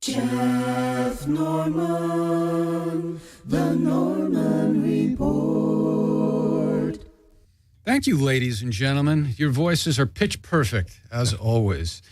Jeff Norman, The Norman Report. Thank you, ladies and gentlemen. Your voices are pitch perfect, as always.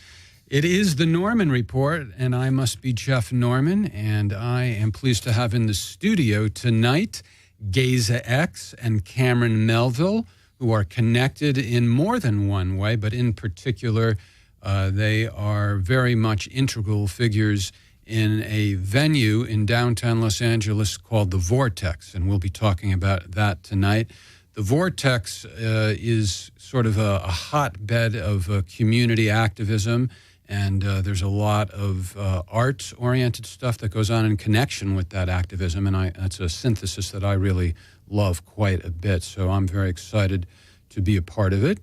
It is The Norman Report, and I must be Jeff Norman, and I am pleased to have in the studio tonight Geza X and Cameron Melville, who are connected in more than one way, but in particular, they are very much integral figures in a venue in downtown Los Angeles called The Vortex, and we'll be talking about that tonight. The Vortex is sort of a hotbed of community activism, and there's a lot of arts-oriented stuff that goes on in connection with that activism, and that's a synthesis that I really love quite a bit, so I'm very excited to be a part of it.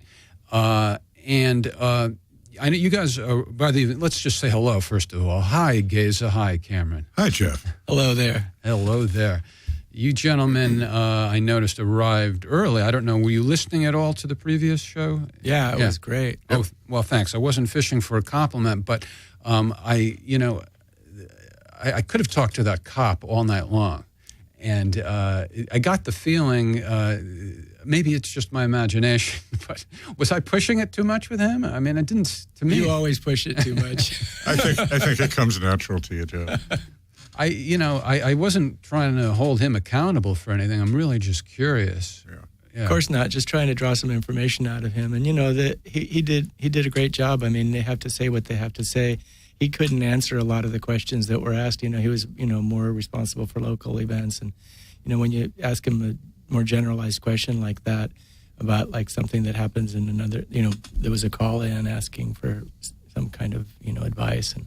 I know you guys are, let's just say hello, first of all. Hi, Geza. Hi, Cameron. Hi, Jeff. Hello there. Hello there. You gentlemen, I noticed, arrived early. I don't know, were you listening at all to the previous show? Yeah, it was great. Oh, well, thanks. I wasn't fishing for a compliment, but I could have talked to that cop all night long. And I got the feeling, maybe it's just my imagination, but was I pushing it too much with him? I mean, it didn't, to me. You always push it too much. I think it comes natural to you, Jeff. I wasn't trying to hold him accountable for anything. I'm really just curious. Yeah. Of course not. Just trying to draw some information out of him. And, that he did a great job. I mean, they have to say what they have to say. He couldn't answer a lot of the questions that were asked. He was, more responsible for local events. And, when you ask him a more generalized question like that about like something that happens in another, there was a call in asking for some kind of, advice, and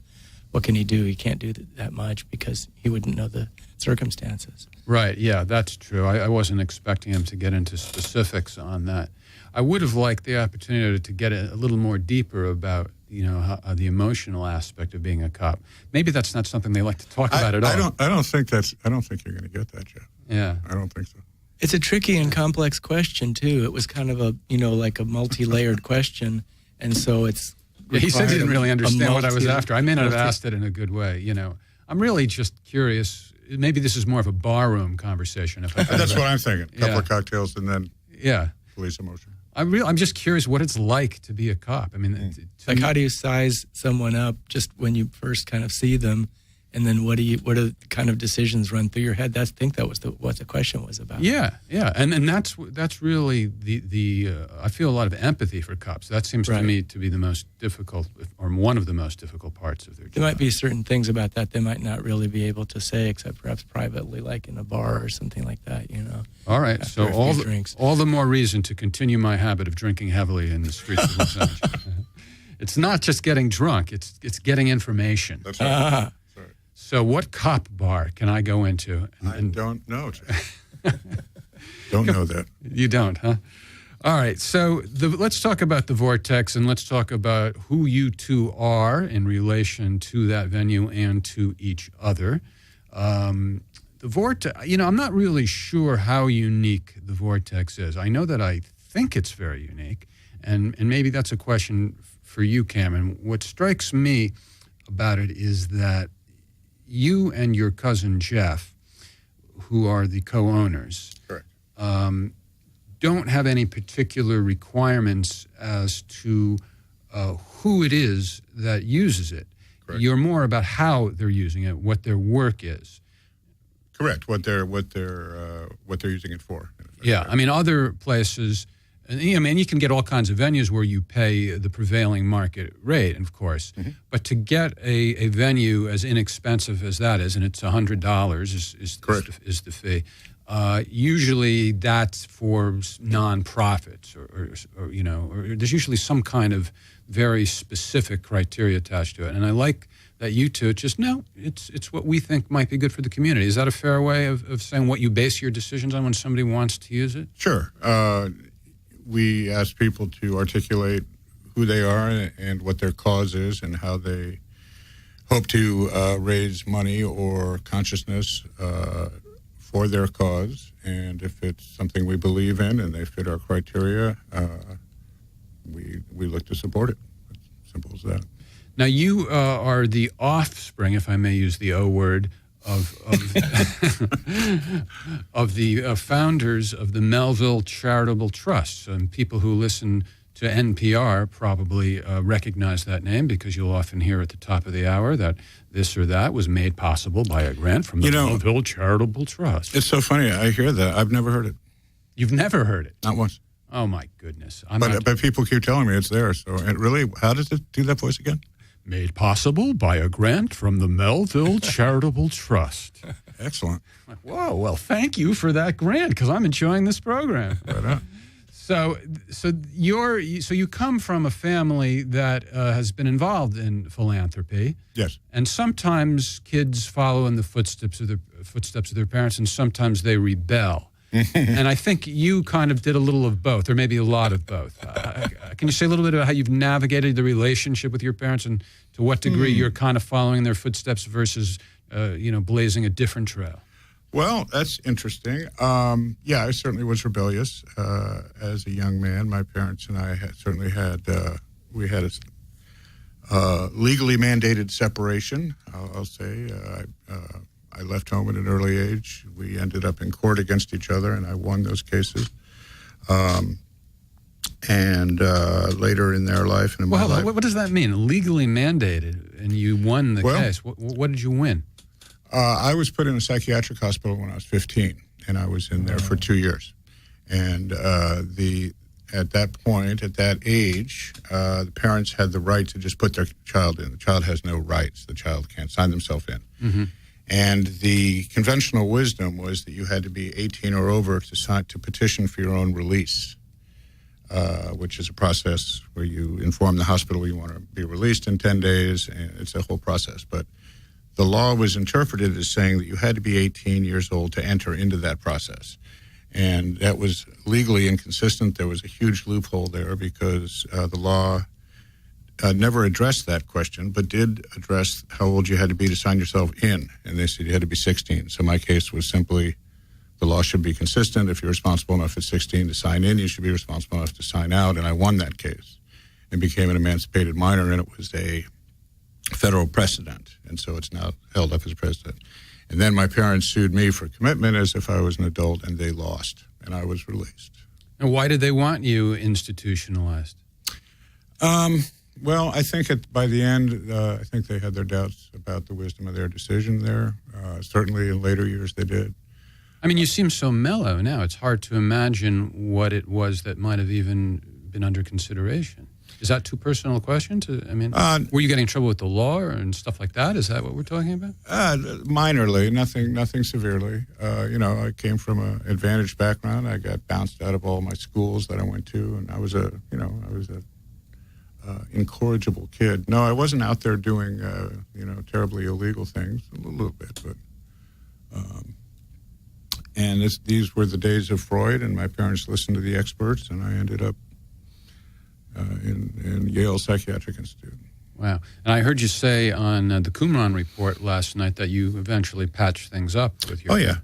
what can he do? He can't do that much because he wouldn't know the circumstances. Right. Yeah, that's true. I wasn't expecting him to get into specifics on that. I would have liked the opportunity to get a little more deeper about, how, the emotional aspect of being a cop. Maybe that's not something they like to talk about at all. I don't think you're going to get that, Jeff. Yeah. I don't think so. It's a tricky and complex question too. It was kind of a, like a multi-layered question, and so it's. Yeah, he said he didn't really understand what I was after. I may not have asked it in a good way. I'm really just curious. Maybe this is more of a barroom conversation. That's what I'm thinking. A couple of cocktails and then police emotion. I'm just curious what it's like to be a cop. I mean, how do you size someone up just when you first kind of see them, and then what are the kind of decisions run through your head? I think that was what the question was about. Yeah, and that's really the I feel a lot of empathy for cops. That seems to me to be the most difficult, or one of the most difficult parts of their job. There might be certain things about that they might not really be able to say, except perhaps privately, like in a bar or something like that. All right, so all the more reason to continue my habit of drinking heavily in the streets of Los Angeles. It's not just getting drunk; it's getting information. That's right. So what cop bar can I go into? I don't know. Don't know that. You don't, huh? All right, so let's talk about the Vortex, and let's talk about who you two are in relation to that venue and to each other. The Vortex, I'm not really sure how unique the Vortex is. I know that I think it's very unique, and maybe that's a question for you, Cameron. What strikes me about it is that you and your cousin Jeff, who are the co-owners, correct, don't have any particular requirements as to who it is that uses it. Correct. You're more about how they're using it, what their work is. Correct. What they're using it for. Yeah, I mean, other places. And, you can get all kinds of venues where you pay the prevailing market rate, of course. Mm-hmm. But to get a venue as inexpensive as that is, and it's $100 is the fee, usually that's for nonprofits or there's usually some kind of very specific criteria attached to it. And I like that you two it's what we think might be good for the community. Is that a fair way of saying what you base your decisions on when somebody wants to use it? Sure. We ask people to articulate who they are and what their cause is and how they hope to raise money or consciousness for their cause. And if it's something we believe in and they fit our criteria, we look to support it. Simple as that. Now, you are the offspring, if I may use the O word, of of the founders of the Melville Charitable Trust. And people who listen to NPR probably recognize that name because you'll often hear at the top of the hour that this or that was made possible by a grant from the Melville Charitable Trust. It's so funny. I hear that. I've never heard it. You've never heard it? Not once. Oh, my goodness. But people keep telling me it's there. So it really, how does it do that voice again? Made possible by a grant from the Melville Charitable Trust. Excellent. Whoa, well, thank you for that grant because I'm enjoying this program. Right on. So you come from a family that has been involved in philanthropy. Yes. And sometimes kids follow in the footsteps of their parents, and sometimes they rebel. And I think you kind of did a little of both, or maybe a lot of both. Can you say a little bit about how you've navigated the relationship with your parents, and to what degree you're kind of following their footsteps versus, blazing a different trail? Well, that's interesting. I certainly was rebellious as a young man. My parents and I certainly had a legally mandated separation, I'll say. I left home at an early age. We ended up in court against each other, and I won those cases. And later in their life and in my life... What does that mean? Legally mandated, and you won the case. What did you win? I was put in a psychiatric hospital when I was 15, and I was in there for 2 years. And at that point, at that age, the parents had the right to just put their child in. The child has no rights. The child can't sign themselves in. Mm-hmm. And the conventional wisdom was that you had to be 18 or over to petition for your own release, which is a process where you inform the hospital you want to be released in 10 days, and it's a whole process. But the law was interpreted as saying that you had to be 18 years old to enter into that process. And that was legally inconsistent. There was a huge loophole there because the law never addressed that question, but did address how old you had to be to sign yourself in. And they said you had to be 16. So my case was simply the law should be consistent. If you're responsible enough at 16 to sign in, you should be responsible enough to sign out. And I won that case and became an emancipated minor, and it was a federal precedent. And so it's now held up as a precedent. And then my parents sued me for commitment as if I was an adult, and they lost, and I was released. And why did they want you institutionalized? Well, I think by the end, I think they had their doubts about the wisdom of their decision there. Certainly in later years they did. I mean, you seem so mellow now. It's hard to imagine what it was that might have even been under consideration. Is that too personal a question? Were you getting in trouble with the law and stuff like that? Is that what we're talking about? Minorly, nothing severely. I came from an advantaged background. I got bounced out of all my schools that I went to, and I was a incorrigible kid. No, I wasn't out there doing, terribly illegal things. A little bit, but. These were the days of Freud, and my parents listened to the experts, and I ended up in Yale Psychiatric Institute. Wow. And I heard you say on the Qumran report last night that you eventually patched things up with your... Oh, yeah.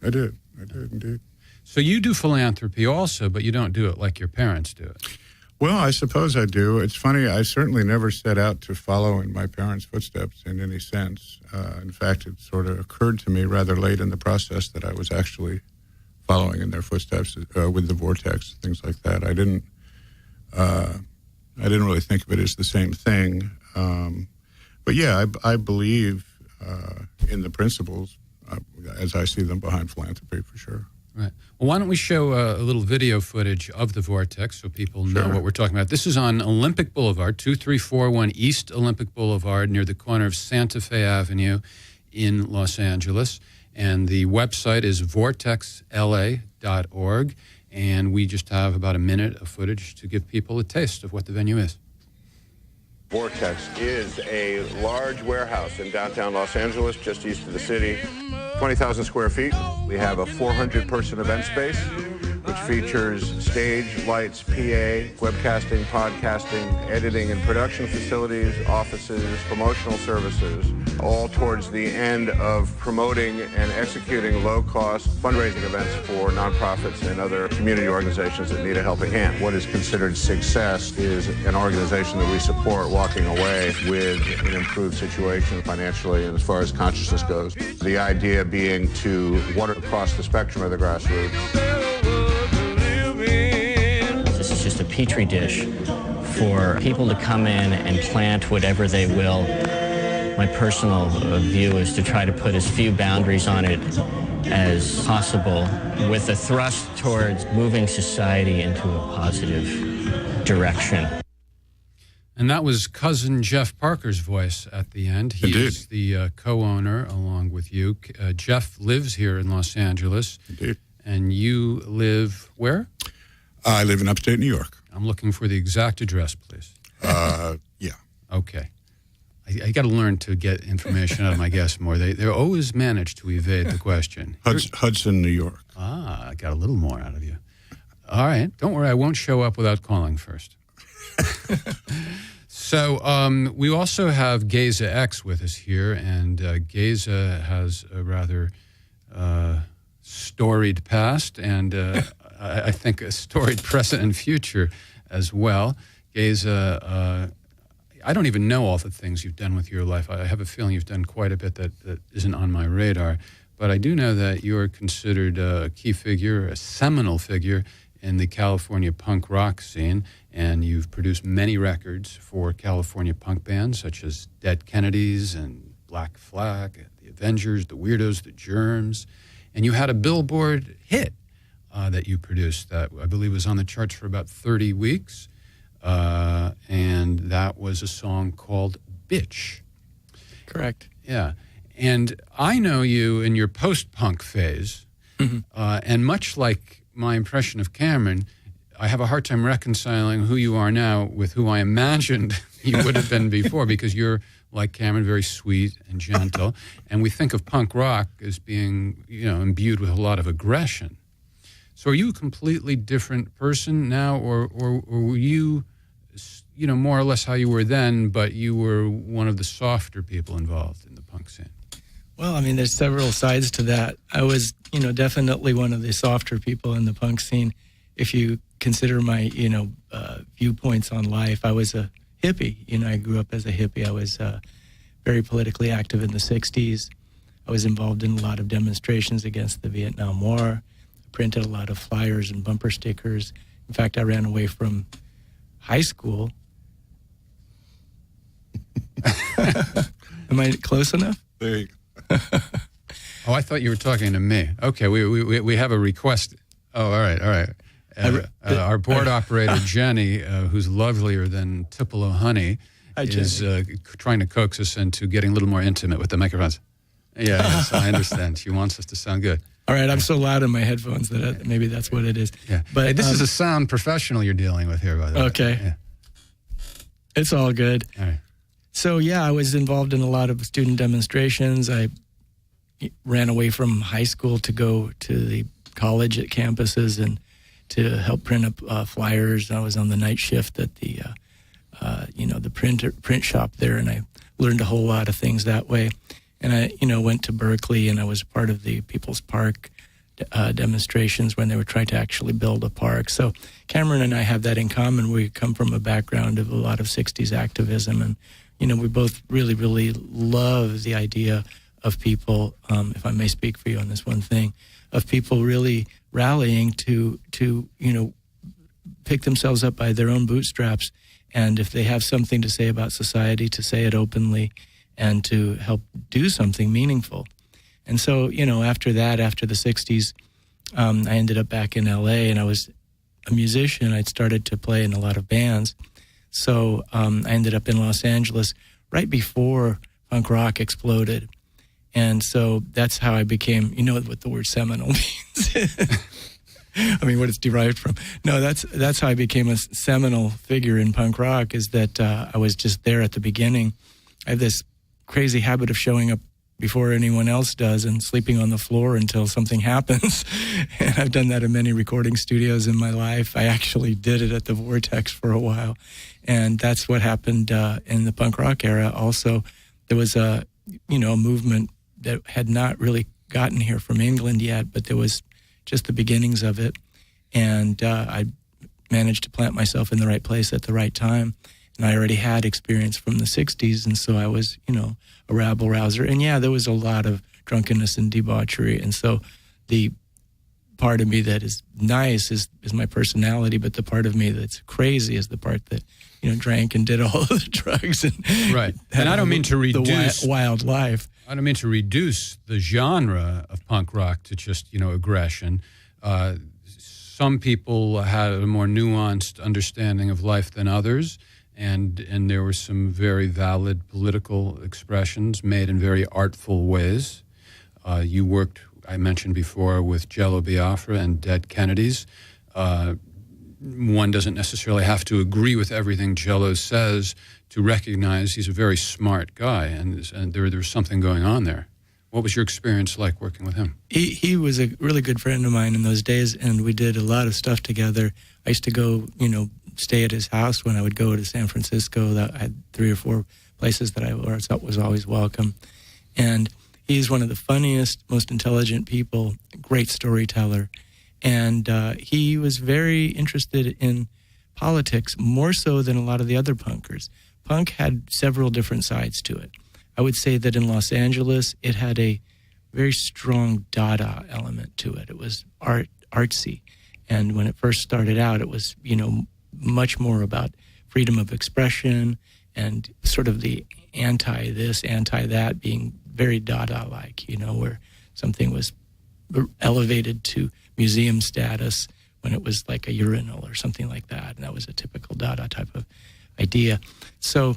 I did indeed. So you do philanthropy also, but you don't do it like your parents do it. Well, I suppose I do. It's funny, I certainly never set out to follow in my parents' footsteps in any sense. In fact, it sort of occurred to me rather late in the process that I was actually following in their footsteps with the vortex, things like that. I didn't really think of it as the same thing. But yeah, I believe in the principles as I see them behind philanthropy, for sure. Right. Well, why don't we show a little video footage of the vortex so people know what we're talking about. This is on Olympic Boulevard, 2341 East Olympic Boulevard, near the corner of Santa Fe Avenue in Los Angeles. And the website is vortexla.org. And we just have about a minute of footage to give people a taste of what the venue is. Vortex is a large warehouse in downtown Los Angeles, just east of the city, 20,000 square feet. We have a 400-person event space, which features stage, lights, PA, webcasting, podcasting, editing and production facilities, offices, promotional services, all towards the end of promoting and executing low-cost fundraising events for nonprofits and other community organizations that need a helping hand. What is considered success is an organization that we support walking away with an improved situation financially and as far as consciousness goes. The idea being to water across the spectrum of the grassroots. This is just a petri dish for people to come in and plant whatever they will. My personal view is to try to put as few boundaries on it as possible with a thrust towards moving society into a positive direction. And that was cousin Jeff Parker's voice at the end. He Indeed. is the co-owner along with you. Jeff lives here in Los Angeles. Indeed. And you live where? I live in upstate New York. I'm looking for the exact address, please. Yeah. Okay. I got to learn to get information out of my guests more. They always manage to evade the question. Hudson, New York. I got a little more out of you. All right. Don't worry. I won't show up without calling first. So we also have Geza X with us here, and Geza has a rather storied past and I think a storied present and future as well. Geza, I don't even know all the things you've done with your life. I have a feeling you've done quite a bit that isn't on my radar. But I do know that you're considered a key figure, a seminal figure in the California punk rock scene, and you've produced many records for California punk bands such as Dead Kennedys and Black Flag, the Avengers, the Weirdos, the Germs, and you had a Billboard hit that you produced that I believe was on the charts for about 30 weeks, and that was a song called Bitch. Correct. Yeah. And I know you in your post-punk phase, and much like my impression of Cameron, I have a hard time reconciling who you are now with who I imagined you would have been before, because you're, like Cameron, very sweet and gentle, and we think of punk rock as being, imbued with a lot of aggression. So are you a completely different person now, or were you, more or less how you were then, but you were one of the softer people involved in the punk scene? Well, I mean, there's several sides to that. I was, definitely one of the softer people in the punk scene. If you consider my, viewpoints on life, I was a hippie. I grew up as a hippie. I was very politically active in the 60s. I was involved in a lot of demonstrations against the Vietnam War. I printed a lot of flyers and bumper stickers. In fact, I ran away from high school. Am I close enough? There you go. Oh, I thought you were talking to me. Okay, we have a request. Oh, all right. Our board operator, Jenny, who's lovelier than Tupelo honey, is trying to coax us into getting a little more intimate with the microphones. Yeah, yes, I understand. She wants us to sound good. All right, I'm so loud in my headphones that maybe that's what it is. Yeah, but hey, this is a sound professional you're dealing with here, by the way. Okay. Yeah. It's all good. All right. So, yeah, I was involved in a lot of student demonstrations. I ran away from high school to go to the college at campuses and to help print up flyers. I was on the night shift at the, the print shop there, and I learned a whole lot of things that way. And I, went to Berkeley, and I was part of the People's Park demonstrations when they were trying to actually build a park. So Cameron and I have that in common. We come from a background of a lot of 60s activism, and we both really, really love the idea of people, if I may speak for you on this one thing, of people really rallying to pick themselves up by their own bootstraps, and if they have something to say about society, to say it openly and to help do something meaningful. And so, after that, after the 60s, I ended up back in L.A., and I was a musician. I'd started to play in a lot of bands. So I ended up in Los Angeles right before punk rock exploded. And so that's how I became, what the word seminal means. I mean, what it's derived from. No, that's how I became a seminal figure in punk rock, is that I was just there at the beginning. I have this crazy habit of showing up before anyone else does and sleeping on the floor until something happens. And I've done that in many recording studios in my life. I actually did it at the Vortex for a while. And that's what happened in the punk rock era. Also, there was a movement that had not really gotten here from England yet, but there was just the beginnings of it. And I managed to plant myself in the right place at the right time. And I already had experience from the 60s, and so I was, a rabble-rouser. And yeah, there was a lot of drunkenness and debauchery. And so the part of me that is nice is my personality, but the part of me that's crazy is the part that, drank and did all of the drugs. And right. And I don't mean to reduce the wild life. I don't mean to reduce the genre of punk rock to just, aggression. Some people had a more nuanced understanding of life than others, and there were some very valid political expressions made in very artful ways. You worked, I mentioned before, with Jello Biafra and Dead Kennedys. One doesn't necessarily have to agree with everything Jello says to recognize he's a very smart guy, and there's something going on there. What was your experience like working with him? He was a really good friend of mine in those days, and we did a lot of stuff together. I used to go, stay at his house when I would go to San Francisco. I had 3 or 4 places that I was always welcome. And he's one of the funniest, most intelligent people, great storyteller. And he was very interested in politics, more so than a lot of the other punkers. Punk had several different sides to it. I would say that in Los Angeles, it had a very strong Dada element to it. It was artsy. And when it first started out, it was, much more about freedom of expression and sort of the anti-this, anti-that, being very Dada-like, where something was elevated to museum status when it was like a urinal or something like that. And that was a typical Dada type of idea. So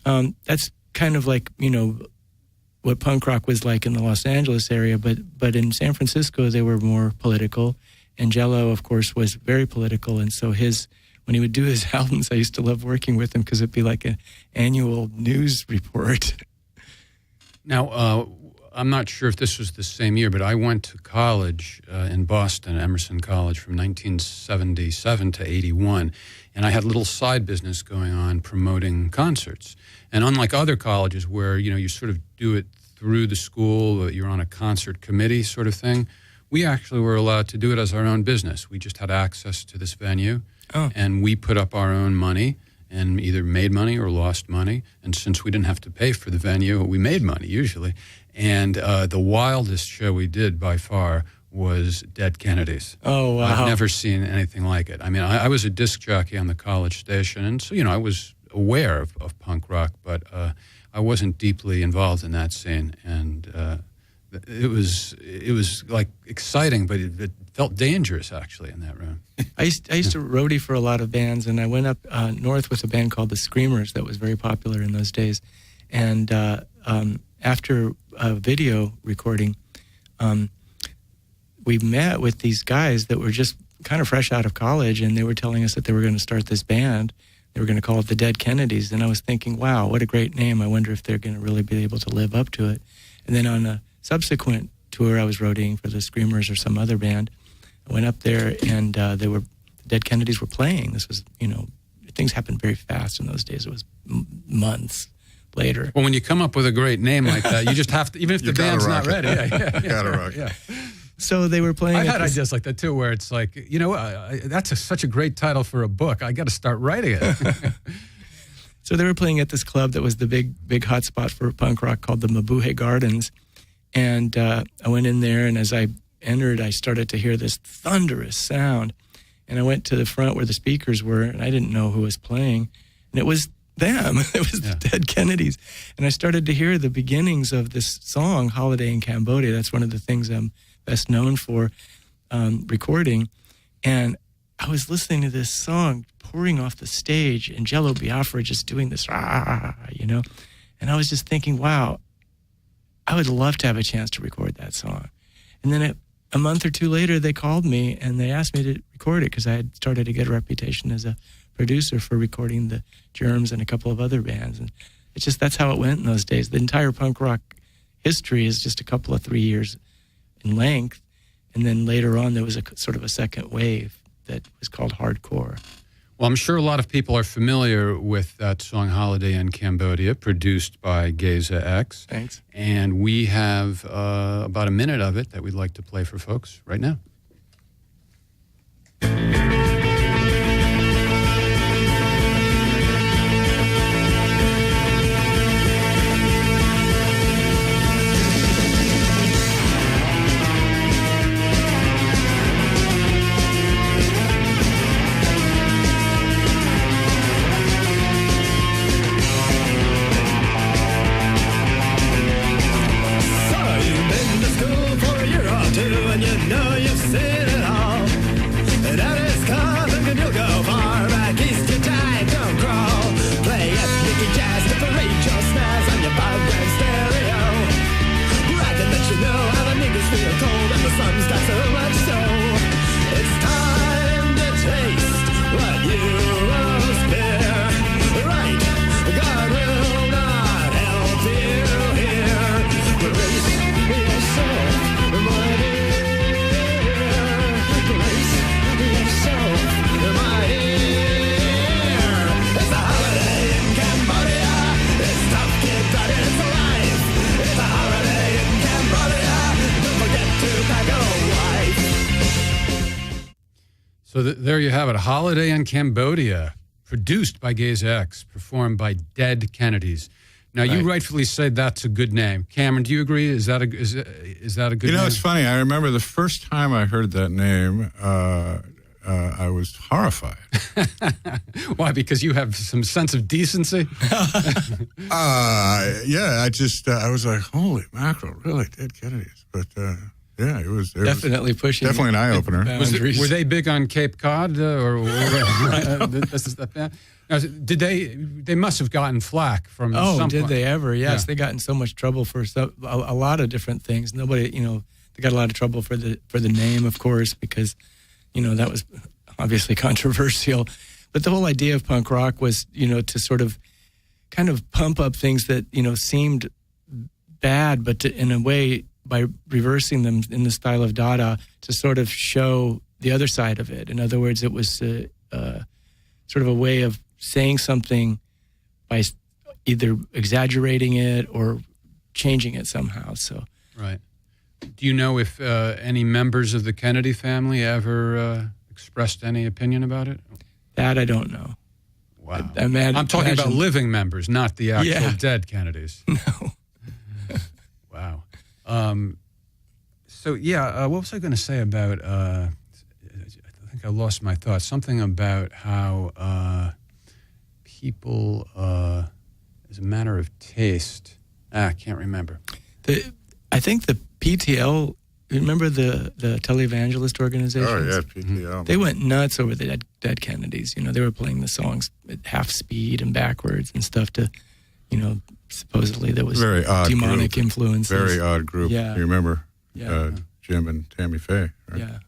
that's kind of like, what punk rock was like in the Los Angeles area. But in San Francisco, they were more political. And Jello, of course, was very political. And so when he would do his albums, I used to love working with him because it'd be like an annual news report. Now, I'm not sure if this was the same year, but I went to college in Boston, Emerson College, from 1977 to 81, and I had a little side business going on promoting concerts. And unlike other colleges where, you sort of do it through the school, you're on a concert committee sort of thing, we actually were allowed to do it as our own business. We just had access to this venue, and we put up our own money and either made money or lost money. And since we didn't have to pay for the venue, we made money usually. And the wildest show we did by far was Dead Kennedys. Oh, wow. I've never seen anything like it. I mean, I was a disc jockey on the college station, and so, I was aware of punk rock, but I wasn't deeply involved in that scene. And it was like exciting, but it felt dangerous, actually, in that room. I used to roadie for a lot of bands, and I went up north with a band called the Screamers that was very popular in those days. And after a video recording, we met with these guys that were just kind of fresh out of college, and they were telling us that they were going to start this band. They were going to call it the Dead Kennedys. And I was thinking, wow, what a great name. I wonder if they're going to really be able to live up to it. And then on a subsequent tour, I was roadieing for the Screamers or some other band. I went up there, and the Dead Kennedys were playing. This was, things happened very fast in those days. It was months later. Well, when you come up with a great name like that, you just have to, even if the band's not ready. You gotta rock. Yeah. So they were playing. I've had ideas like that too, where it's like, that's such a great title for a book. I got to start writing it. So they were playing at this club that was the big hot spot for punk rock called the Mabuhay Gardens. And I went in there, and as I entered, I started to hear this thunderous sound. And I went to the front where the speakers were, and I didn't know who was playing. And it was them. It was the Dead Kennedys. And I started to hear the beginnings of this song, Holiday in Cambodia. That's one of the things I'm best known for recording. And I was listening to this song pouring off the stage, and Jello Biafra just doing this, And I was just thinking, wow, I would love to have a chance to record that song. And then a month or two later, they called me, and they asked me to record it because I had started to get a reputation as a producer for recording the Germs and a couple of other bands. And it's just, that's how it went in those days. The entire punk rock history is just a couple of 3 years in length. And then later on, there was a sort of a second wave that was called hardcore. Well, I'm sure a lot of people are familiar with that song Holiday in Cambodia, produced by Geza X. Thanks. And we have about a minute of it that we'd like to play for folks right now. So there you have it, Holiday in Cambodia, produced by Geza X, performed by Dead Kennedys. Now, you rightfully said that's a good name. Cameron, do you agree? Is that a good name? You know, it's funny. I remember the first time I heard that name, I was horrified. Why? Because you have some sense of decency? Yeah, I was like, holy mackerel, really, Dead Kennedys. But yeah, it was definitely pushing. Definitely an eye opener. Were they big on Cape Cod did they must have gotten flack from some did point. they ever? Yes, Yeah. they got in so much trouble for a lot of different things. Nobody, they got a lot of trouble for the name, of course, because that was obviously controversial. But the whole idea of punk rock was, to sort of kind of pump up things that, seemed bad, but in a way, by reversing them in the style of Dada, to sort of show the other side of it. In other words, it was sort of a way of saying something by either exaggerating it or changing it somehow. So, right. Do you know if any members of the Kennedy family ever expressed any opinion about it? That I don't know. Wow. I'm talking about living members, not the actual Yeah. dead Kennedys. No. Wow. What was I going to say about, I think I lost my thought, something about how people, as a matter of taste, I can't remember. I think the PTL, remember the televangelist organizations? Oh, yeah, PTL. They went nuts over the Dead Kennedys. They were playing the songs at half speed and backwards and stuff to, supposedly there was Very odd demonic group. influences. Very odd group. Yeah. You remember Yeah. Jim and Tammy Faye, right? Yeah.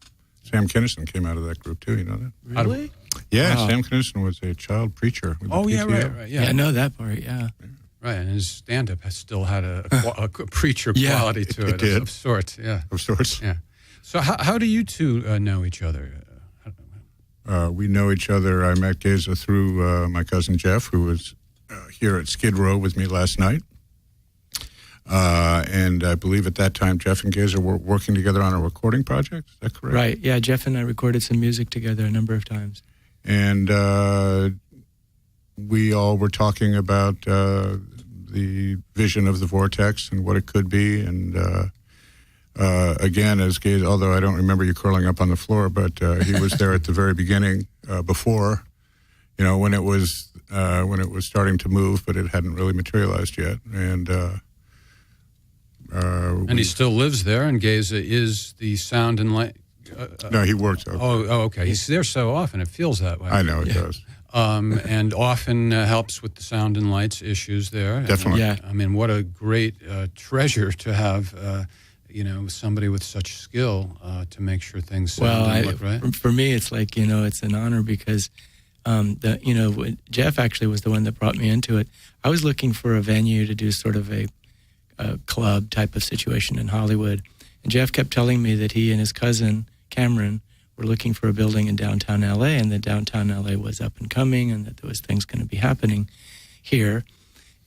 Sam Kinison came out of that group, too. You know that? Really? Yeah, Wow. Sam Kinison was a child preacher with the PTL. right. Yeah, I know that part, yeah. Right, and his stand-up has still had a preacher Yeah, quality to it it did. of sorts, yeah. Of sorts. Yeah. So how do you two know each other? We know each other. I met Geza through my cousin Jeff, who was here at Skidrow with me last night. And I believe at that time, Jeff and Geza were working together on a recording project. Is that correct? Right, yeah, Jeff and I recorded some music together a number of times. And we all were talking about the vision of the Vortex and what it could be. And again, as Geza, although I don't remember you curling up on the floor, but he was there at the very beginning before, when it was starting to move, but it hadn't really materialized yet. And he still lives there, and Geza is the sound and light. No, he works. Okay. He's there so often, it feels that way. I know it does. And often helps with the sound and lights issues there. Definitely. Yeah. I mean, what a great treasure to have, somebody with such skill to make sure things sound and look right. For me, it's like, it's an honor because, Jeff actually was the one that brought me into it. I was looking for a venue to do sort of a club type of situation in Hollywood. And Jeff kept telling me that he and his cousin, Cameron, were looking for a building in downtown LA, and that downtown LA was up and coming, and that there was things going to be happening here.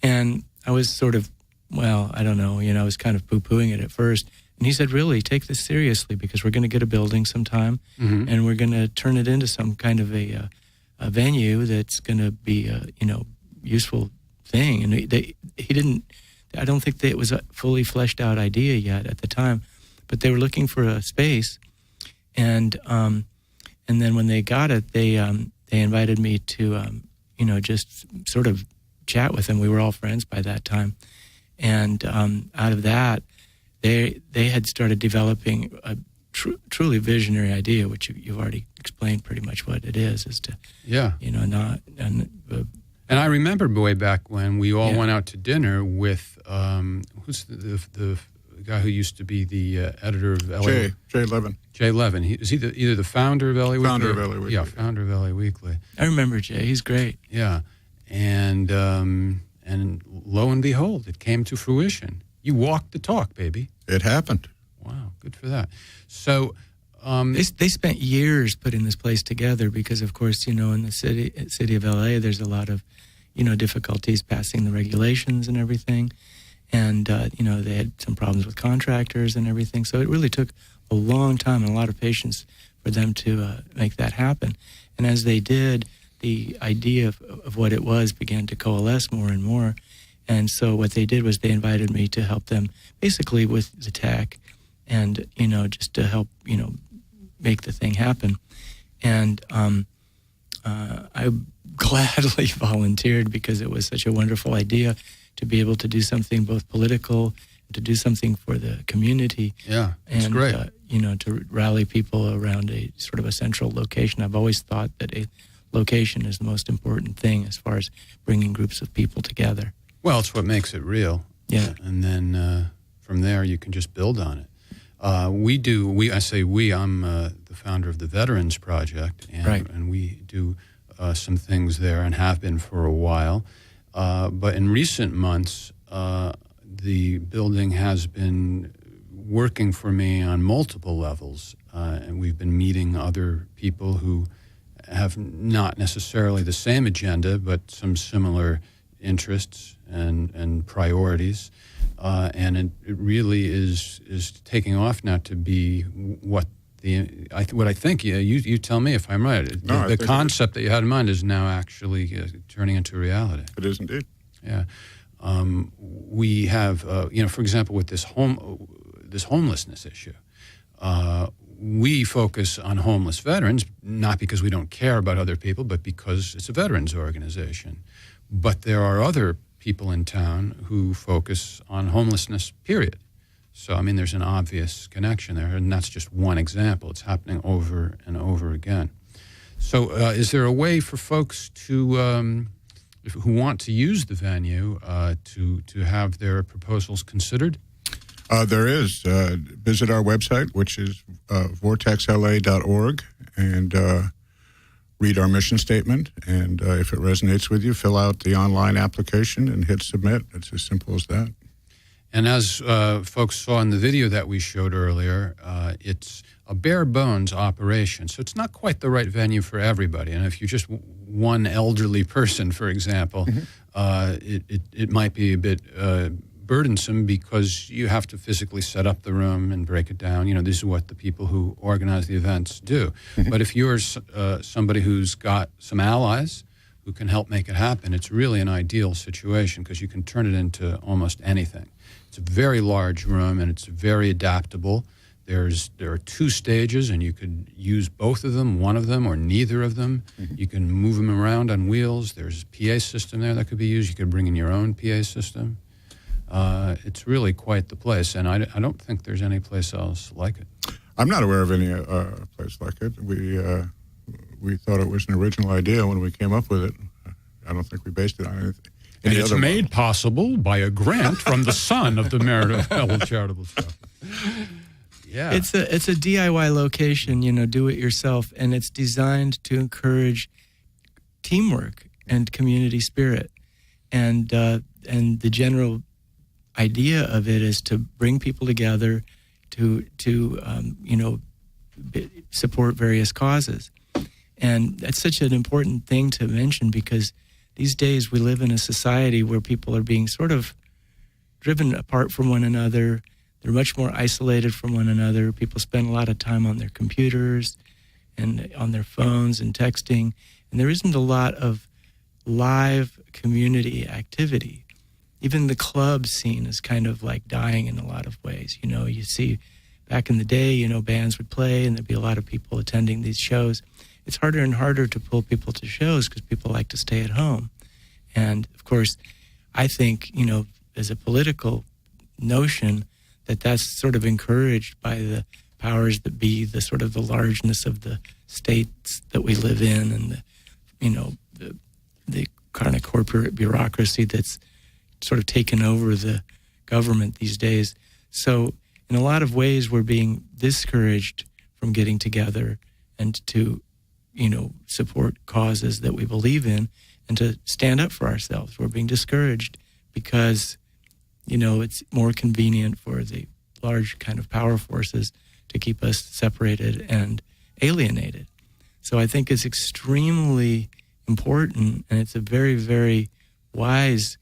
And I was sort of, well, I don't know, I was kind of poo-pooing it at first. And he said, really, take this seriously, because we're going to get a building sometime, and we're going to turn it into some kind of a venue that's going to be a, useful thing. And he didn't, I don't think that it was a fully fleshed out idea yet at the time, but they were looking for a space. And then when they got it, they invited me to, just sort of chat with them. We were all friends by that time. And out of that, they had started developing a truly visionary idea, which you've already explained pretty much what it is to, not... And I remember way back when we all went out to dinner with, who's the guy who used to be the editor of LA? Jay Levin. Jay Levin. Is he either the founder of LA Weekly? Founder of LA Weekly. Yeah, founder of LA Weekly. I remember Jay. He's great. Yeah. And lo and behold, it came to fruition. You walked the talk, baby. It happened. Wow, good for that. So... they spent years putting this place together because, of course, in the city of LA, there's a lot of, difficulties passing the regulations and everything. And, they had some problems with contractors and everything. So it really took a long time and a lot of patience for them to make that happen. And as they did, the idea of what it was began to coalesce more and more. And so what they did was they invited me to help them basically with the tech and, just to help, make the thing happen. And I gladly volunteered because it was such a wonderful idea to be able to do something both political, to do something for the community. Yeah, it's and, great. To rally people around a sort of a central location. I've always thought that a location is the most important thing as far as bringing groups of people together. Well, it's what makes it real. Yeah. And then from there, you can just build on it. I'm the founder of the Veterans Project, and we do some things there and have been for a while. But in recent months, the building has been working for me on multiple levels, and we've been meeting other people who have not necessarily the same agenda, but some similar interests and priorities. And it really is taking off now to be what I think. You tell me if I'm right. The concept that you had in mind is now actually turning into reality. It is indeed. Yeah, we have for example, with this homelessness issue. We focus on homeless veterans, not because we don't care about other people, but because it's a veterans organization. But there are other people in town who focus on homelessness, period. So, there's an obvious connection there, and that's just one example. It's happening over and over again. So is there a way for folks who want to use the venue to have their proposals considered? There is. Visit our website, which is vortexla.org, and read our mission statement. And if it resonates with you, fill out the online application and hit submit. It's as simple as that. And as folks saw in the video that we showed earlier, it's a bare bones operation. So it's not quite the right venue for everybody. And if you're just one elderly person, for example, it might be a bit burdensome because you have to physically set up the room and break it down. This is what the people who organize the events do. But if you're somebody who's got some allies who can help make it happen, it's really an ideal situation because you can turn it into almost anything. It's a very large room and it's very adaptable. There are two stages, and you could use both of them, one of them, or neither of them. You can move them around on wheels. There's a PA system there that could be used. You could bring in your own PA system. It's really quite the place, and I don't think there's any place else like it. I'm not aware of any place like it. We thought it was an original idea when we came up with it. I don't think we based it on anything. And it's made possible by a grant from the son of the Merit of Hell Charitable Trust. Yeah, it's a DIY location, do it yourself, and it's designed to encourage teamwork and community spirit, and the general idea of it is to bring people together, to support various causes. And that's such an important thing to mention, because these days we live in a society where people are being sort of driven apart from one another. They're much more isolated from one another. People spend a lot of time on their computers and on their phones and texting. And there isn't a lot of live community activity. Even the club scene is kind of like dying in a lot of ways. You know, you see back in the day, you know, bands would play and there'd be a lot of people attending these shows. It's harder and harder to pull people to shows because people like to stay at home. And of course, I think, you know, as a political notion, that's sort of encouraged by the powers that be, the sort of the largeness of the states that we live in, and the, you know, the kind of corporate bureaucracy that's sort of taken over the government these days. So in a lot of ways, we're being discouraged from getting together and to, you know, support causes that we believe in and to stand up for ourselves. We're being discouraged because, you know, it's more convenient for the large kind of power forces to keep us separated and alienated. So I think it's extremely important, and it's a very, very wise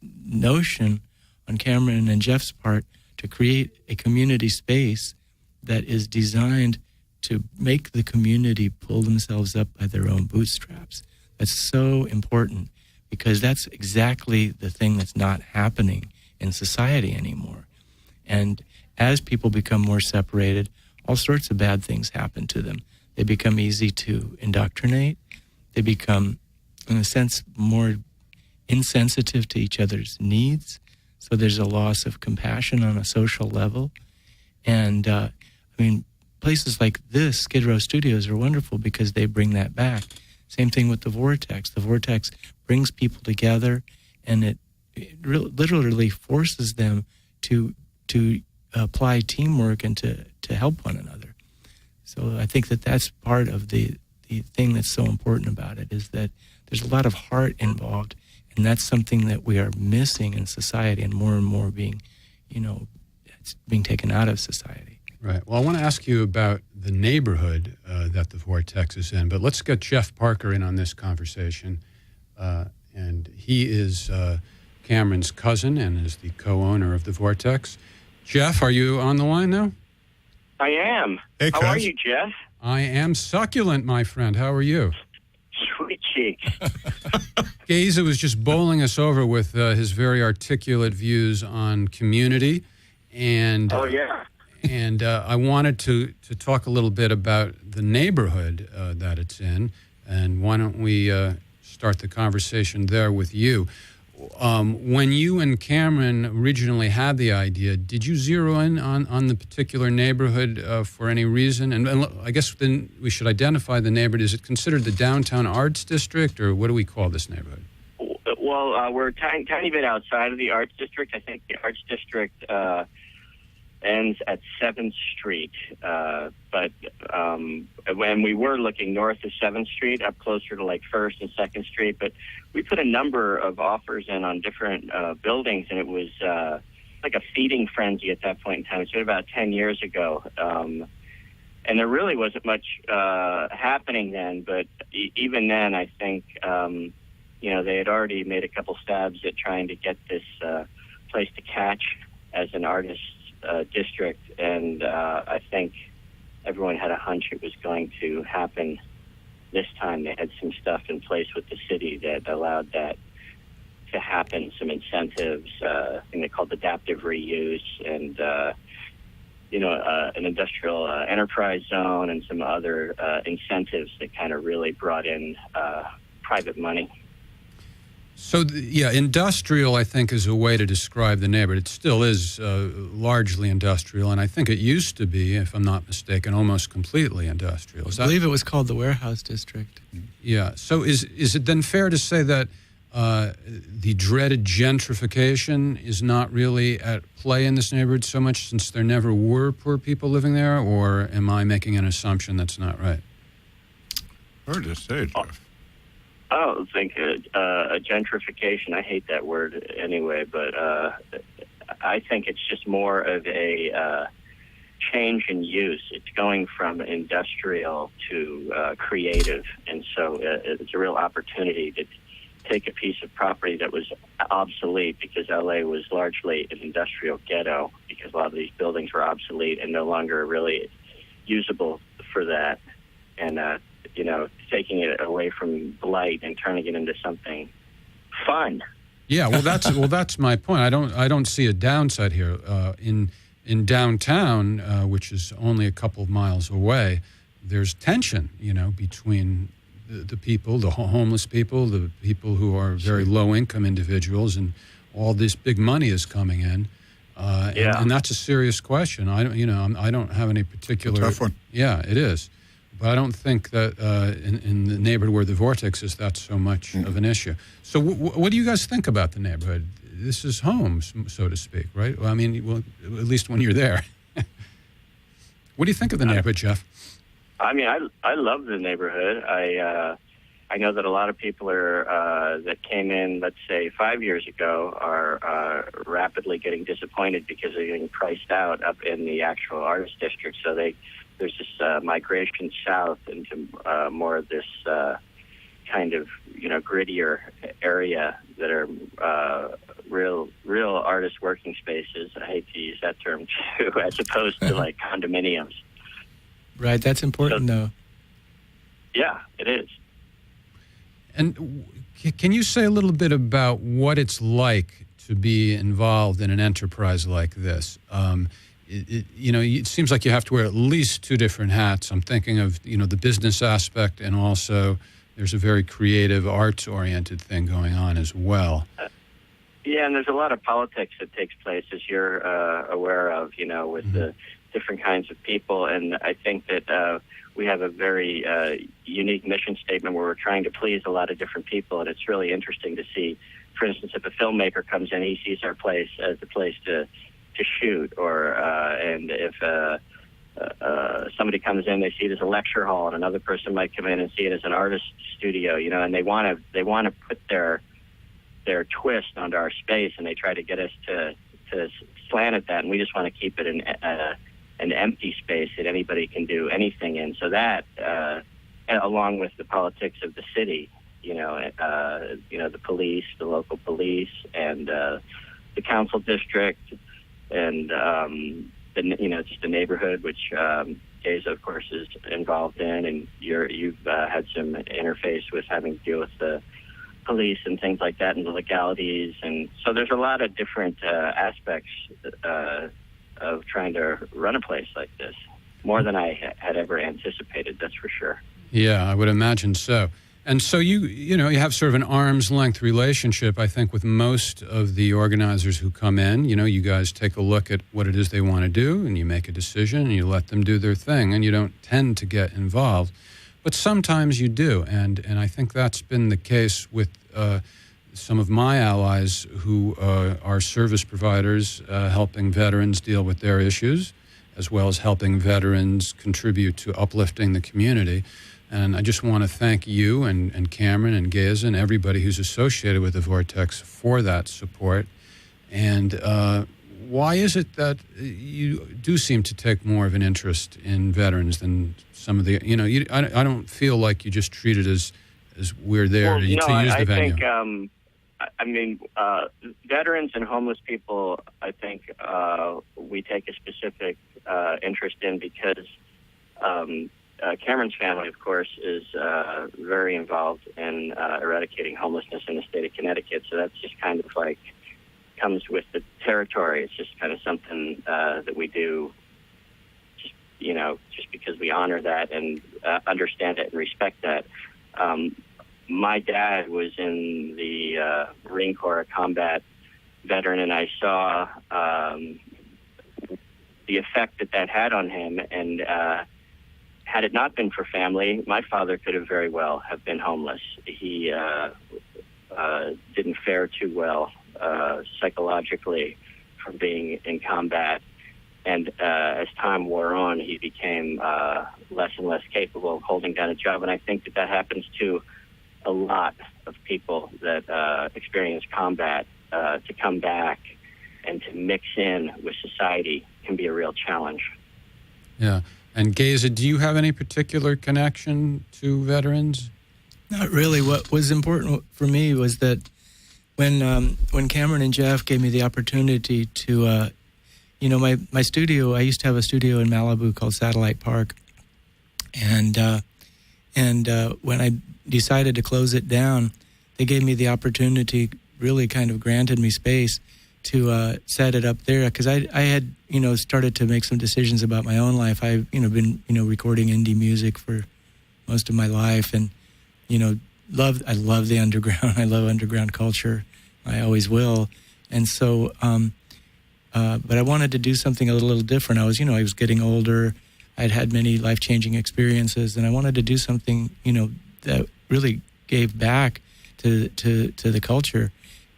notion on Cameron and Jeff's part to create a community space that is designed to make the community pull themselves up by their own bootstraps. That's so important, because that's exactly the thing that's not happening in society anymore. And as people become more separated, all sorts of bad things happen to them. They become easy to indoctrinate. They become, in a sense, more insensitive to each other's needs. So there's a loss of compassion on a social level. And, I mean, places like this, Skidrow Studios, are wonderful because they bring that back. Same thing with the Vortex. The Vortex brings people together, and it literally forces them to apply teamwork and to help one another. So I think that's part of the thing that's so important about it, is that there's a lot of heart involved, and that's something that we are missing in society, and more being, you know, it's being taken out of society. Right. Well, I want to ask you about the neighborhood that the Vortex is in, but let's get Jeff Parker in on this conversation. And he is Cameron's cousin and is the co-owner of the Vortex. Jeff, are you on the line now? I am. Hey, How are you, Jeff? I am succulent, my friend. How are you? Sweet cheeks. Geza was just bowling us over with his very articulate views on community. And, Oh, yeah. And I wanted to talk a little bit about the neighborhood that it's in. And why don't we start the conversation there with you? When you and Cameron originally had the idea, did you zero in on the particular neighborhood for any reason? And I guess then we should identify the neighborhood. Is it considered the Downtown Arts District, or what do we call this neighborhood? Well, we're a tiny bit outside of the Arts District. I think the Arts District ends at 7th Street. But when we were looking north of 7th Street, up closer to like 1st and 2nd Street, but we put a number of offers in on different buildings, and it was like a feeding frenzy at that point in time. It's been about 10 years ago. And there really wasn't much happening then, but even then, I think, you know, they had already made a couple stabs at trying to get this place to catch as an artist district, and I think everyone had a hunch it was going to happen this time. They had some stuff in place with the city that allowed that to happen, some incentives, a thing they called adaptive reuse, and you know, an industrial enterprise zone, and some other incentives that kind of really brought in private money. So, yeah, industrial, I think, is a way to describe the neighborhood. It still is largely industrial, and I think it used to be, if I'm not mistaken, almost completely industrial. I believe it was called the Warehouse District. Yeah. So is it then fair to say that the dreaded gentrification is not really at play in this neighborhood so much, since there never were poor people living there, or am I making an assumption that's not right? Hard to say, Jeff. I don't think a gentrification, I hate that word anyway, but I think it's just more of a change in use. It's going from industrial to creative, and so it's a real opportunity to take a piece of property that was obsolete, because LA was largely an industrial ghetto, because a lot of these buildings were obsolete and no longer really usable for that, and taking it away from blight and turning it into something fun. Yeah, that's my point. I don't see a downside here. In downtown, which is only a couple of miles away, there's tension, between the people, the homeless people, the people who are very low-income individuals, and all this big money is coming in, and that's a serious question. I don't have any particular. Tough one. Yeah, it is, but I don't think that in the neighborhood where the Vortex is, that's so much of an issue. So, what do you guys think about the neighborhood? This is home, so to speak, right? Well, I mean, at least when you're there. What do you think of the neighborhood, Jeff? I mean, I love the neighborhood. I know that a lot of people that came in, let's say, 5 years ago, are rapidly getting disappointed because they're getting priced out up in the actual artist district. So there's this migration south into more of this kind of grittier area that are real artist working spaces. I hate to use that term too, as opposed to like condominiums. Right, that's important though. Yeah, it is. And can you say a little bit about what it's like to be involved in an enterprise like this? It seems like you have to wear at least two different hats. I'm thinking of the business aspect, and also there's a very creative, arts-oriented thing going on as well. Yeah, and there's a lot of politics that takes place, as you're aware of, with the different kinds of people. And I think that we have a very unique mission statement where we're trying to please a lot of different people. And it's really interesting to see, for instance, if a filmmaker comes in, he sees our place as the place to shoot, and if somebody comes in, they see it as a lecture hall, and another person might come in and see it as an artist studio, and they want to put their twist onto our space, and they try to get us to slant at that, and we just want to keep it an empty space that anybody can do anything in. So that, along with the politics of the city, the police, the local police, and the council district, and just the neighborhood, which Geza, of course, is involved in, and you've had some interface with having to deal with the police and things like that, and the legalities, and so there's a lot of different aspects of trying to run a place like this, more than I had ever anticipated, that's for sure. Yeah, I would imagine so. And so you have sort of an arm's length relationship, I think, with most of the organizers who come in. You guys take a look at what it is they want to do, and you make a decision, and you let them do their thing, and you don't tend to get involved. But sometimes you do, and I think that's been the case with some of my allies who are service providers, helping veterans deal with their issues, as well as helping veterans contribute to uplifting the community. And I just want to thank you and Cameron and Geza and everybody who's associated with the Vortex for that support. And why is it that you do seem to take more of an interest in veterans than some of the, I don't feel like you just treat it as we're there to use the venue. Veterans and homeless people, I think we take a specific interest in because Cameron's family, of course, is very involved in eradicating homelessness in the state of Connecticut. So that's just kind of like comes with the territory. It's just kind of something that we do, just because we honor that and understand it and respect that. My dad was in the Marine Corps, a combat veteran, and I saw the effect that had on him. And had it not been for family, my father could have very well have been homeless. He didn't fare too well psychologically from being in combat. And as time wore on, he became less and less capable of holding down a job. And I think that happens to a lot of people that experience combat. To come back and to mix in with society can be a real challenge. Yeah. And Geza, do you have any particular connection to veterans? Not really. What was important for me was that when Cameron and Jeff gave me the opportunity to, my studio, I used to have a studio in Malibu called Satellite Park. And when I decided to close it down, they gave me the opportunity, really kind of granted me space to set it up there, because I had started to make some decisions about my own life. I've been recording indie music for most of my life, and I love the underground. I love underground culture. I always will. And so, but I wanted to do something a little different. I was getting older. I'd had many life-changing experiences, and I wanted to do something that really gave back to the culture.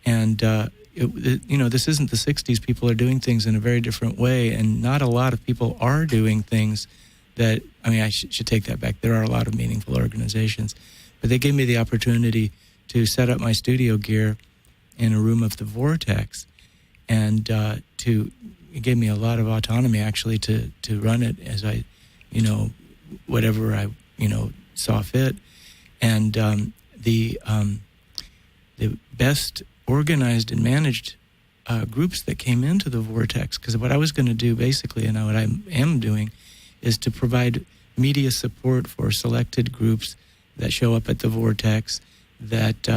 And this isn't the 60s. People are doing things in a very different way, and not a lot of people are doing things that, I should take that back. There are a lot of meaningful organizations. But they gave me the opportunity to set up my studio gear in a room of the Vortex, and it gave me a lot of autonomy, actually, to run it as I, whatever I, saw fit. And the best organized and managed groups that came into the Vortex, because what I was going to do basically, and what I am doing, is to provide media support for selected groups that show up at the Vortex that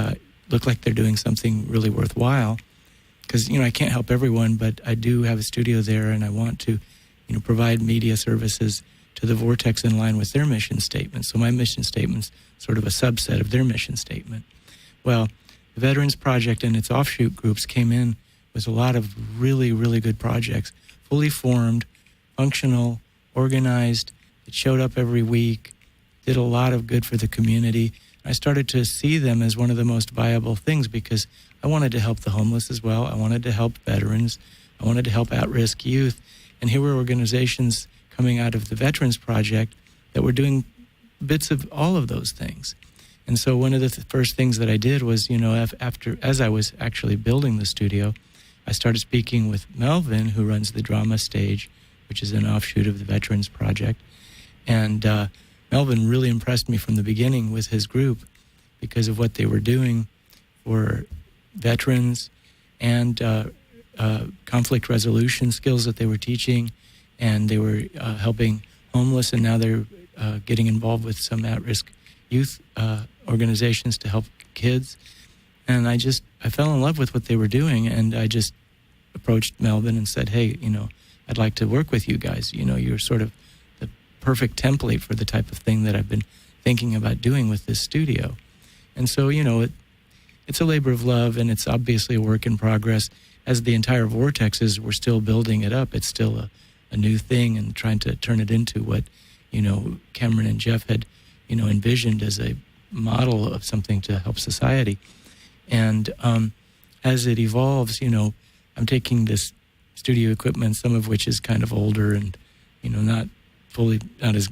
look like they're doing something really worthwhile. Because, I can't help everyone, but I do have a studio there, and I want to, provide media services to the Vortex in line with their mission statement. So my mission statement's sort of a subset of their mission statement. Well, the Veterans Project and its offshoot groups came in with a lot of really, really good projects, fully formed, functional, organized. It showed up every week, did a lot of good for the community. I started to see them as one of the most viable things, because I wanted to help the homeless as well. I wanted to help veterans. I wanted to help at-risk youth. And here were organizations coming out of the Veterans Project that were doing bits of all of those things. And so one of the first things that I did was, as I was actually building the studio, I started speaking with Melvin, who runs the Drama Stage, which is an offshoot of the Veterans Project. And Melvin really impressed me from the beginning with his group because of what they were doing for veterans and conflict resolution skills that they were teaching. And they were helping homeless, and now they're getting involved with some at-risk youth organizations to help kids. And I fell in love with what they were doing, and I just approached Melvin and said, hey, I'd like to work with you guys. You're sort of the perfect template for the type of thing that I've been thinking about doing with this studio. And so, it's a labor of love, and it's obviously a work in progress. As the entire Vortex is, we're still building it up. It's still a new thing, and trying to turn it into what, Cameron and Jeff had, envisioned as a model of something to help society. And as it evolves, I'm taking this studio equipment, some of which is kind of older and, not as,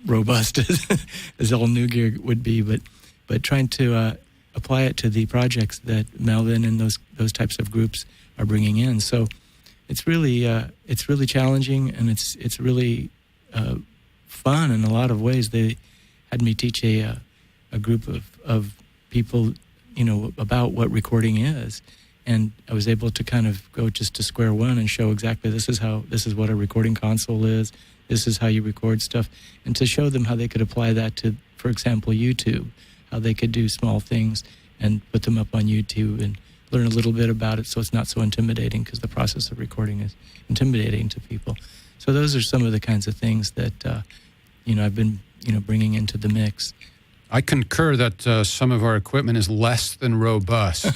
robust as all new gear would be, but trying to apply it to the projects that Melvin and those types of groups are bringing in. So it's really challenging, and it's really fun in a lot of ways. They had me teach a group of people, about what recording is, and I was able to kind of go just to square one and show exactly this is what a recording console is. This is how you record stuff, and to show them how they could apply that to, for example, YouTube, how they could do small things and put them up on YouTube and learn a little bit about it, so it's not so intimidating, because the process of recording is intimidating to people. So those are some of the kinds of things that I've been bringing into the mix. I concur that some of our equipment is less than robust.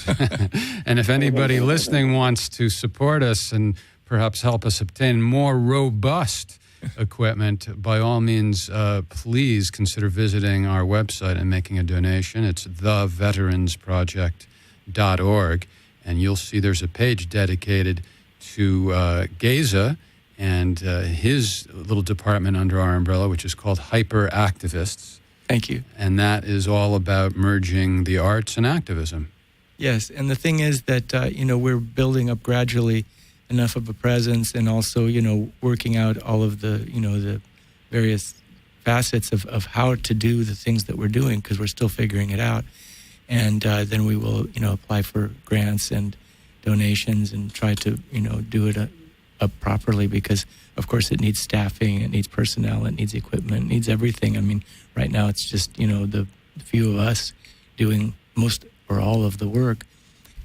And if anybody listening wants to support us and perhaps help us obtain more robust equipment, by all means, please consider visiting our website and making a donation. It's theveteransproject.org, and you'll see there's a page dedicated to Geza and his little department under our umbrella, which is called Hyperactivists. Thank you. And that is all about merging the arts and activism. Yes, and the thing is that, we're building up gradually enough of a presence, and also, working out all of the, the various facets of how to do the things that we're doing, because we're still figuring it out. And then we will, apply for grants and donations and try to, do it up properly, because, of course, it needs staffing, it needs personnel, it needs equipment, it needs everything. I mean, right now it's just, the few of us doing most or all of the work,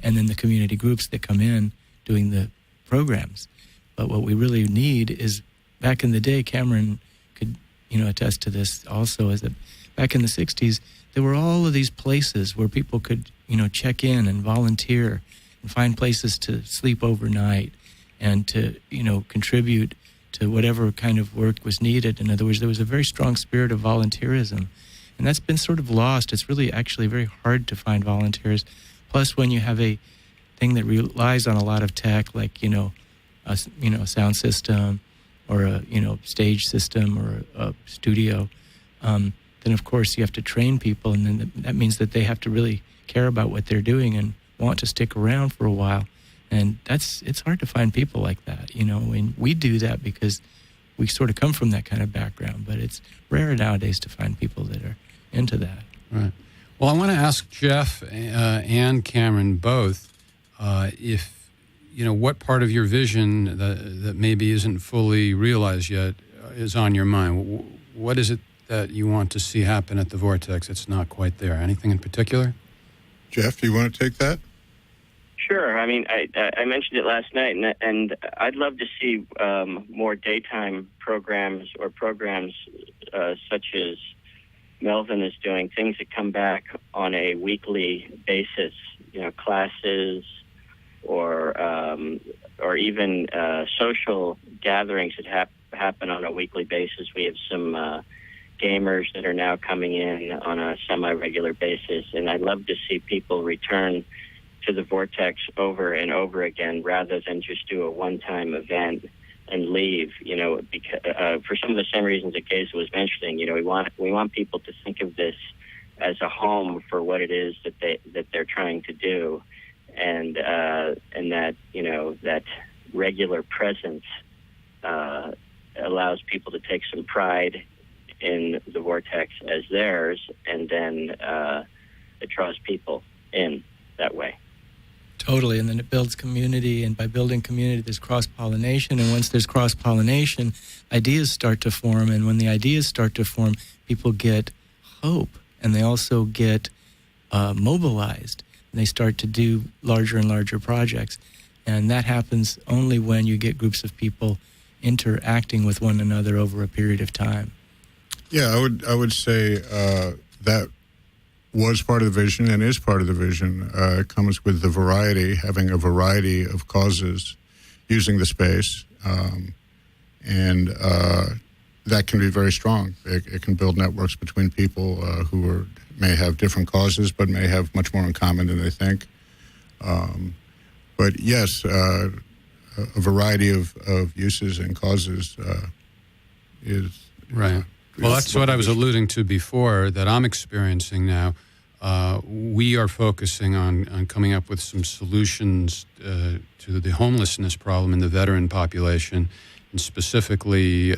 and then the community groups that come in doing the programs. But what we really need is, back in the day, Cameron could, attest to this also, is that back in the 60s, there were all of these places where people could, check in and volunteer and find places to sleep overnight and to, contribute to whatever kind of work was needed. In other words, there was a very strong spirit of volunteerism. And that's been sort of lost. It's really actually very hard to find volunteers. Plus, when you have a thing that relies on a lot of tech, like, a sound system or a, stage system or a studio, then of course you have to train people, and then that means that they have to really care about what they're doing and want to stick around for a while. And it's hard to find people like that, and we do that because we sort of come from that kind of background, but it's rare nowadays to find people that are into that. Right. Well, I want to ask Jeff and Cameron both if, what part of your vision that maybe isn't fully realized yet is on your mind. What is it that you want to see happen at the Vortex that's not quite there? Anything in particular? Jeff, you want to take that? Sure. I mean, I mentioned it last night, and I'd love to see more daytime programs or programs such as Melvin is doing, things that come back on a weekly basis, classes or even social gatherings that happen on a weekly basis. We have some gamers that are now coming in on a semi-regular basis, and I'd love to see people return to the Vortex over and over again rather than just do a one-time event and leave, because, for some of the same reasons that Geza was mentioning. We want people to think of this as a home for what it is that they're trying to do, and that, that regular presence allows people to take some pride in the Vortex as theirs, and then it draws people in that way. Totally, and then it builds community, and by building community, there's cross-pollination, and once there's cross-pollination, ideas start to form, and when the ideas start to form, people get hope, and they also get mobilized, and they start to do larger and larger projects, and that happens only when you get groups of people interacting with one another over a period of time. Yeah, I would say that was part of the vision and is part of the vision. It comes with the variety, having a variety of causes using the space, and that can be very strong. It can build networks between people who may have different causes but may have much more in common than they think. But yes, a variety of uses and causes is... Right. Well, that's what I was alluding to before, that I'm experiencing now. We are focusing on coming up with some solutions to the homelessness problem in the veteran population, and specifically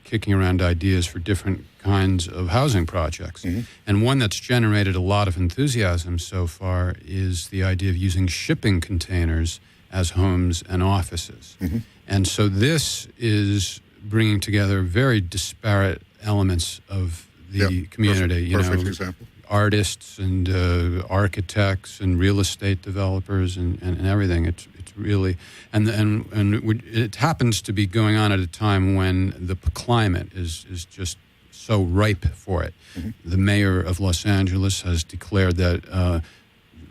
kicking around ideas for different kinds of housing projects. Mm-hmm. And one that's generated a lot of enthusiasm so far is the idea of using shipping containers as homes and offices. Mm-hmm. And so this is bringing together very disparate elements of the community. Perfect example. Artists and architects and real estate developers and everything. It's really and it happens to be going on at a time when the climate is just so ripe for it. Mm-hmm. The mayor of Los Angeles has declared that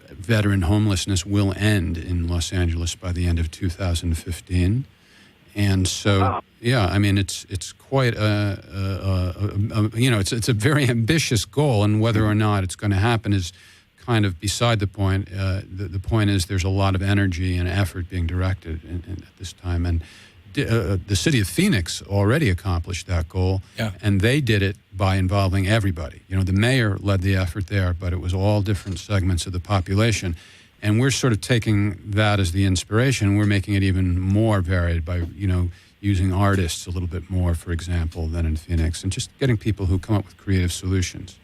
veteran homelessness will end in Los Angeles by the end of 2015. And so, yeah, I mean, it's quite it's a very ambitious goal, and whether or not it's going to happen is kind of beside the point. The point is there's a lot of energy and effort being directed at this time, and the city of Phoenix already accomplished that goal, and they did it by involving everybody. The mayor led the effort there, but it was all different segments of the population. And we're sort of taking that as the inspiration. We're making it even more varied by, using artists a little bit more, for example, than in Phoenix, and just getting people who come up with creative solutions.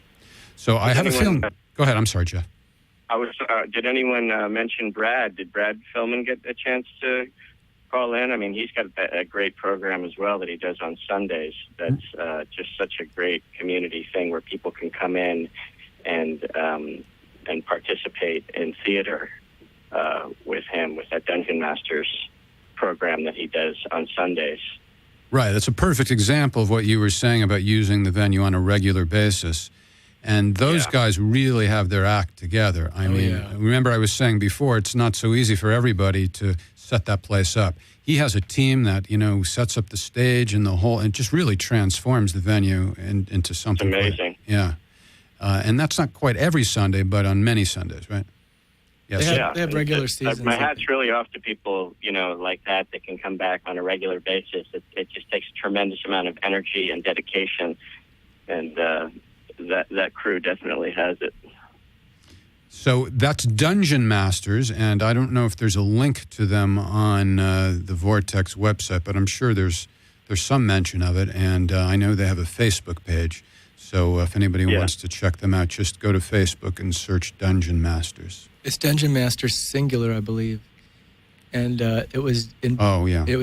So I have a feeling. Go ahead. I'm sorry, Jeff. Did anyone mention Brad? Did Brad Philman get a chance to call in? I mean, he's got a great program as well that he does on Sundays. That's just such a great community thing where people can come in and participate in theater with him, with that Dungeon Masters program that he does on Sundays. Right. That's a perfect example of what you were saying about using the venue on a regular basis. And those guys really have their act together. I mean, remember I was saying before, it's not so easy for everybody to set that place up. He has a team that, sets up the stage and the whole, and just really transforms the venue into something. It's amazing. And that's not quite every Sunday, but on many Sundays, right? Yes. They have regular seasons. My hat's really off to people, like that can come back on a regular basis. It just takes a tremendous amount of energy and dedication, and that crew definitely has it. So that's Dungeon Masters, and I don't know if there's a link to them on the Vortex website, but I'm sure there's some mention of it, and I know they have a Facebook page. So if anybody wants to check them out, just go to Facebook and search Dungeon Masters. It's Dungeon Masters singular, I believe, and it was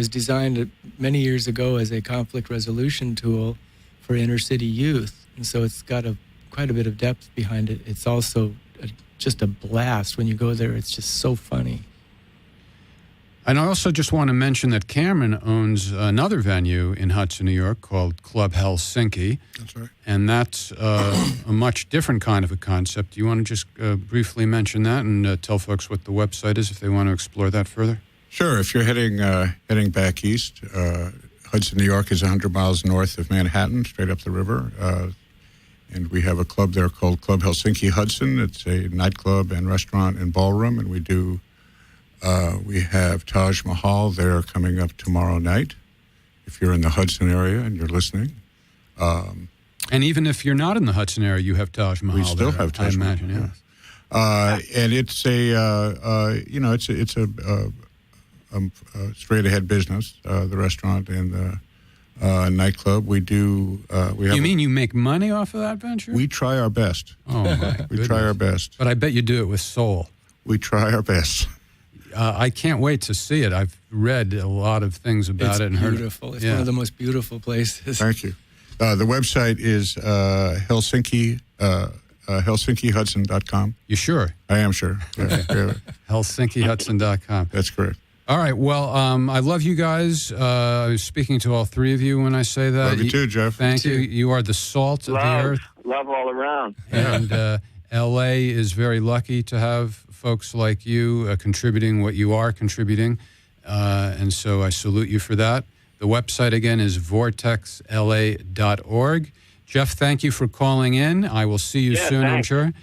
designed many years ago as a conflict resolution tool for inner city youth, and so it's got quite a bit of depth behind it. It's also just a blast when you go there. It's just so funny. And I also just want to mention that Cameron owns another venue in Hudson, New York called Club Helsinki. That's right. And that's a much different kind of a concept. Do you want to just briefly mention that and tell folks what the website is if they want to explore that further? Sure. If you're heading back east, Hudson, New York is 100 miles north of Manhattan, straight up the river. And we have a club there called Club Helsinki Hudson. It's a nightclub and restaurant and ballroom, and we have Taj Mahal there coming up tomorrow night, if you're in the Hudson area and you're listening. And even if you're not in the Hudson area, you have Taj Mahal. We still have Taj Mahal. I imagine, yes. And it's it's a straight ahead business. The restaurant and the nightclub. We do. You mean you make money off of that venture? We try our best. Oh my! We try our best. But I bet you do it with soul. We try our best. I can't wait to see it. I've read a lot of things about it and heard. It's beautiful. It's one of the most beautiful places. Thank you. The website is HelsinkiHudson.com. You sure? I am sure. Yeah. HelsinkiHudson.com. That's correct. All right. Well, I love you guys. I was speaking to all three of you when I say that. Love you too, Jeff. Thank you. You are the salt of the earth. Love all around. And L.A. is very lucky to have folks like you contributing what you are contributing. And so I salute you for that. The website, again, is vortexla.org. Jeff, thank you for calling in. I will see you soon, I'm sure.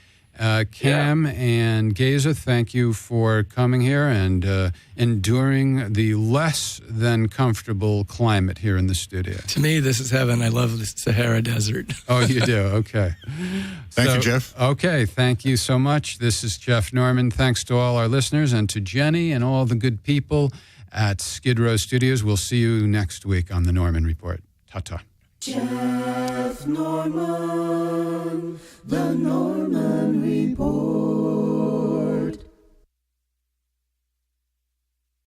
Cam and Geza, thank you for coming here and enduring the less than comfortable climate here in the studio. To me, this is heaven. I love the Sahara Desert. Oh, you do? Okay. Thank you, Jeff. Okay, thank you so much. This is Jeff Norman. Thanks to all our listeners and to Jenny and all the good people at Skidrow Studios. We'll see you next week on The Norman Report. Ta-ta. Jeff Norman, The Norman